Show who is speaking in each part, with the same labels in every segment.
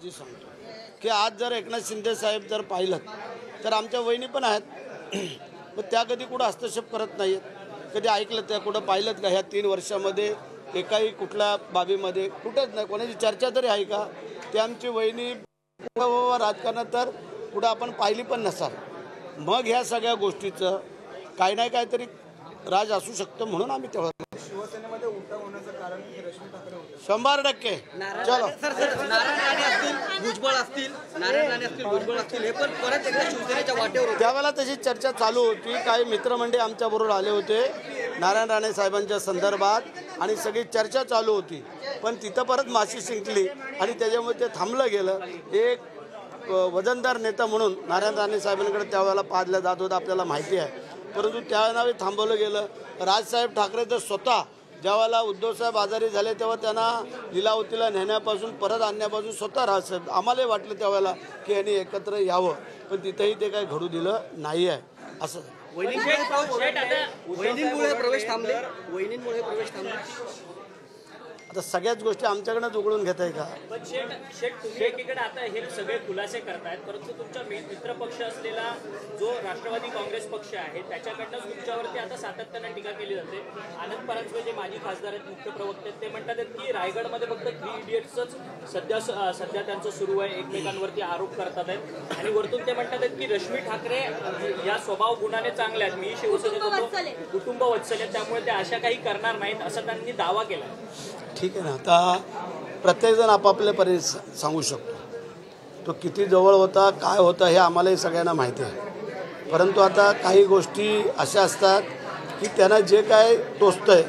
Speaker 1: जी सांगतो की आज जर एकनाथ शिंदे साहेब जर पाहिलं तर आमच्या वहिनी पण आहेत, पण त्या कधी कुठं हस्तक्षेप करत नाहीत. कधी ऐकलं त्या कुठं पाहिलं का ह्या 3 वर्षामध्ये एकाही कुठल्या बाबीमध्ये कुठंच नाही. कोणाची चर्चा तरी आहे का? ते आमची वहिनी राजकारणात तर कुठं आपण पाहिली पण नसाल. मग ह्या सगळ्या गोष्टीचं काही नाही काहीतरी राज असू शकतं म्हणून आम्ही तेव्हा
Speaker 2: शिवसेनेमध्ये उठाव होण्याचं कारण रश्मी ठाकरे होते.
Speaker 1: 100% चलो
Speaker 3: नारायण राणे असतील, भुजबळ असतील हे पण परत एकदा शिवसेनेच्या वाटेवर होते.
Speaker 1: त्यावेळेला तशी चर्चा चालू होती. काही मित्रमंडळी आमच्याबरोबर आले होते नारायण राणे साहेबांच्या संदर्भात आणि सगळी चर्चा चालू होती. पण तिथं परत माशी शिंकली आणि त्याच्यामुळे ते थांबलं गेलं. एक वजनदार नेता म्हणून नारायण राणे साहेबांकडे त्यावेळेला पाहिलं जात होतं आपल्याला माहिती आहे. परंतु त्यावेळेला थांबवलं गेलं. राजसाहेब ठाकरे तर स्वतः ज्यावेळेला उद्धवसाहेब आजारी झाले तेव्हा त्यांना लीलावतीला नेण्यापासून परत आणण्यापासून स्वतः राजसाहेब आम्हालाही वाटलं त्यावेळेला की यांनी एकत्र यावं, पण तिथंही ते काही घडू दिलं नाही आहे. असं
Speaker 3: वहिनींमुळे प्रवेश थांबले.
Speaker 1: आता सगळ्याच गोष्टी आमच्याकडनं उघडून घेत आहे का?
Speaker 4: पण शेठ तुम्ही एकीकडे आता हे सगळे खुलासे करतायत, परंतु तुमचा मित्र पक्ष असलेला जो राष्ट्रवादी काँग्रेस पक्ष आहे त्याच्याकडनं तुमच्यावरती आता सातत्यानं टीका केली जाते. आनंद परांजपे जे माजी खासदार आहेत, मुख्य प्रवक्ते आहेत, ते म्हणतात की रायगडमध्ये फक्त 3 इडियट्सच सध्या त्यांचं सुरू आहे, एकमेकांवरती आरोप करतात आहेत आणि वरतून ते म्हणतात की रश्मी ठाकरे या स्वभाव गुणाने चांगले आहेत, मी शिवसेनेत होतो, कुटुंब वत्सल आहेत, त्यामुळे ते अशा काही करणार नाहीत असं त्यांनी दावा केला.
Speaker 1: ठीक आहे ना. आता प्रत्येकजण आपापल्या परीने सांगू शकतो. तो किती जवळ होता, काय होता हे आम्हालाही सगळ्यांना माहिती आहे. परंतु आता काही गोष्टी अशा असतात की त्यांना जे काय टोचतंय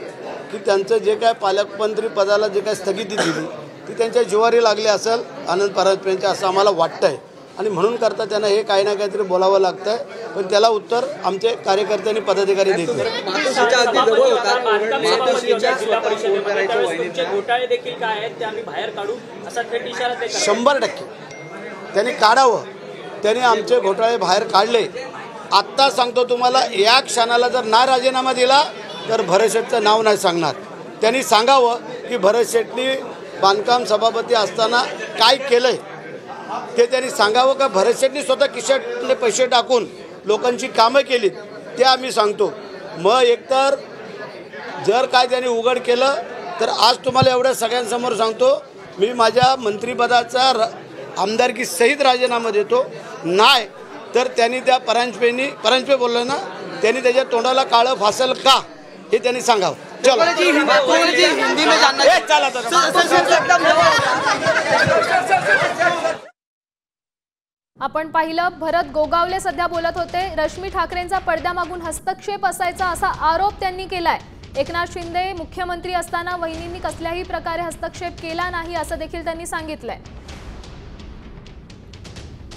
Speaker 1: की त्यांचं जे काय पालकमंत्री पदाला जे काय स्थगिती दिली ती त्यांच्या जिवारी लागली असेल आनंद परांजपेंच्या, असं आम्हाला वाटतं आहे. आणि म्हणून करता त्यांना हे काही ना काहीतरी बोलावं लागतं आहे. पण त्याला उत्तर आमचे कार्यकर्ते आणि पदाधिकारी देतील.
Speaker 4: घोटाळे देखील काय आहेत ते आम्ही बाहेर काढू असा थेट इशारा ते
Speaker 1: 100% त्यांनी काढावं. त्यांनी आमचे घोटाळे बाहेर काढले. आत्ता सांगतो तुम्हाला, या क्षणाला जर ना राजीनामा दिला तर भरत शेठचं नाव नाही सांगणार. त्यांनी सांगावं की भरत शेठनी बांधकाम सभापती असताना काय केलंय ते त्यांनी सांगावं. का भरत शेठनी स्वतः खिशातले पैसे टाकून लोकांची कामं केलीत ते आम्ही सांगतो. मग एकतर जर काय त्यांनी उघड केलं तर आज तुम्हाला एवढ्या सगळ्यांसमोर सांगतो, मी माझ्या मंत्रिपदाचा आमदारकी सहित राजीनामा देतो. नाही तर त्यांनी त्या परांजपे बोललं ना, त्यांनी त्याच्या तोंडाला काळं फासल का हे त्यांनी सांगावं. चला
Speaker 5: आपण पाहिलं, भरत गोगावले सध्या बोलत होते. रश्मी ठाकरेंचा पडद्यामागून हस्तक्षेप असायचा असा आरोप त्यांनी केलाय. एकनाथ शिंदे मुख्यमंत्री असताना वहिनींनी कसल्याही प्रकारे हस्तक्षेप केला नाही असं देखील त्यांनी सांगितलंय.